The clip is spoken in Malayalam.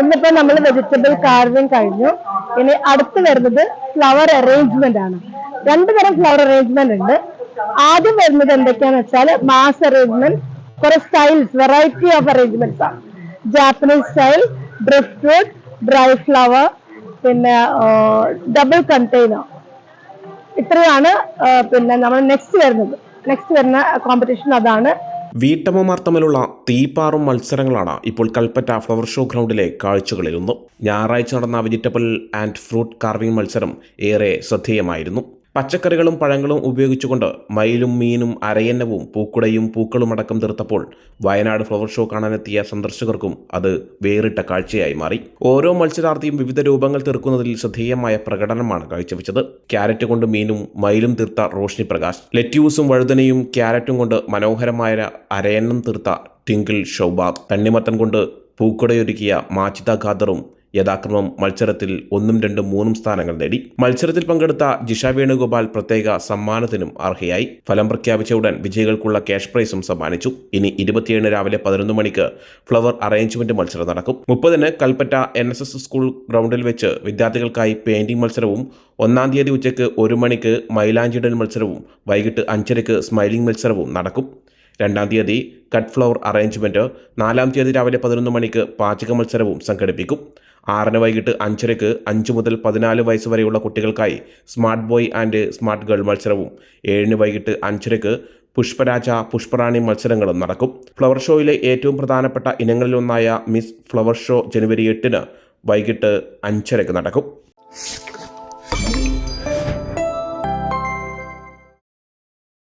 ഇന്നിപ്പോ നമ്മൾ വെജിറ്റബിൾ കാർവിംഗ് കഴിഞ്ഞു. ഇനി അടുത്ത് വരുന്നത് ഫ്ലവർ അറേഞ്ച്മെന്റ് ആണ്. രണ്ടു തരം ഫ്ലവർ അറേഞ്ച്മെന്റ് ഉണ്ട്. ആദ്യം വരുന്നത് എന്തൊക്കെയാന്ന് വെച്ചാൽ മാസ് അറേഞ്ച്മെന്റ്, കുറെ സ്റ്റൈൽസ്, വെറൈറ്റി ഓഫ് അറേഞ്ച്മെന്റ്സ് ആണ്. Japanese style, drift fruit, dry flower, പിന്നെ ഡബിൾ കണ്ടെയ്നർ. ഇത്രയാണ് പിന്നെ നമ്മൾ നെക്സ്റ്റ് വരുന്ന കോമ്പറ്റീഷൻ അതാണ്. വീട്ടമ്മമാർ തമ്മിലുള്ള തീപ്പാറും മത്സരങ്ങളാണ് ഇപ്പോൾ കൽപ്പറ്റ ഫ്ലവർ ഷോ ഗ്രൗണ്ടിലെ കാഴ്ചകളിലൊന്നും. ഞായറാഴ്ച നടന്ന വെജിറ്റബിൾ ആൻഡ് ഫ്രൂട്ട് കാർവിംഗ് മത്സരം ഏറെ ശ്രദ്ധേയമായിരുന്നു. പച്ചക്കറികളും പഴങ്ങളും ഉപയോഗിച്ചുകൊണ്ട് മയിലും മീനും അരയന്നവും പൂക്കുടയും പൂക്കളും അടക്കം തീർത്തപ്പോൾ വയനാട് ഫ്ലവർ ഷോ കാണാനെത്തിയ സന്ദർശകർക്കും അത് വേറിട്ട കാഴ്ചയായി മാറി. ഓരോ മത്സരാർത്ഥിയും വിവിധ രൂപങ്ങൾ തീർക്കുന്നതിൽ ശ്രദ്ധേയമായ പ്രകടനമാണ് കാഴ്ചവെച്ചത്. ക്യാരറ്റ് കൊണ്ട് മീനും മയിലും തീർത്ത റോഷ്നി പ്രകാശ്, ലെറ്റ്യൂസും വഴുതനയും ക്യാരറ്റും കൊണ്ട് മനോഹരമായ അരയന്നം തീർത്ത ടിങ്കിൾ ഷൗബാഗ്, തണ്ണിമത്തൻ കൊണ്ട് പൂക്കുടയൊരുക്കിയ മാച്ചിത ഖാദറും യഥാക്രമം മത്സരത്തിൽ 1, 2, 3 സ്ഥാനങ്ങൾ നേടി. മത്സരത്തിൽ പങ്കെടുത്ത ജിഷ വേണുഗോപാൽ പ്രത്യേക സമ്മാനത്തിനും അർഹയായി. ഫലം പ്രഖ്യാപിച്ച ഉടൻ വിജയികൾക്കുള്ള ക്യാഷ് പ്രൈസും സമ്മാനിച്ചു. ഇനി 27 രാവിലെ 11 മണിക്ക് ഫ്ലവർ അറേഞ്ച്മെന്റ് മത്സരം നടക്കും. 30 കൽപ്പറ്റ NSS സ്കൂൾ ഗ്രൗണ്ടിൽ വെച്ച് വിദ്യാർത്ഥികൾക്കായി പെയിന്റിംഗ് മത്സരവും, 1 തീയതി ഉച്ചയ്ക്ക് 1 മണിക്ക് മൈലാഞ്ചിടൽ മത്സരവും, വൈകിട്ട് 5:30 സ്മൈലിംഗ് മത്സരവും നടക്കും. 2 തീയതി കട്ട് ഫ്ലവർ അറേഞ്ച്മെന്റ്, 4 തീയതി രാവിലെ 11 മണിക്ക് പാചക മത്സരവും സംഘടിപ്പിക്കും. 6 വൈകിട്ട് 5:30 5 മുതൽ 14 വയസ്സ് വരെയുള്ള കുട്ടികൾക്കായി smart boy and smart girl മത്സരവും, 7 വൈകിട്ട് 5:30 പുഷ്പരാജ പുഷ്പറാണി മത്സരങ്ങളും നടക്കും. ഫ്ലവർ ഷോയിലെ ഏറ്റവും പ്രധാനപ്പെട്ട ഇനങ്ങളിലൊന്നായ മിസ് ഫ്ലവർ ഷോ ജനുവരി 8 വൈകിട്ട് 5:30 നടക്കും.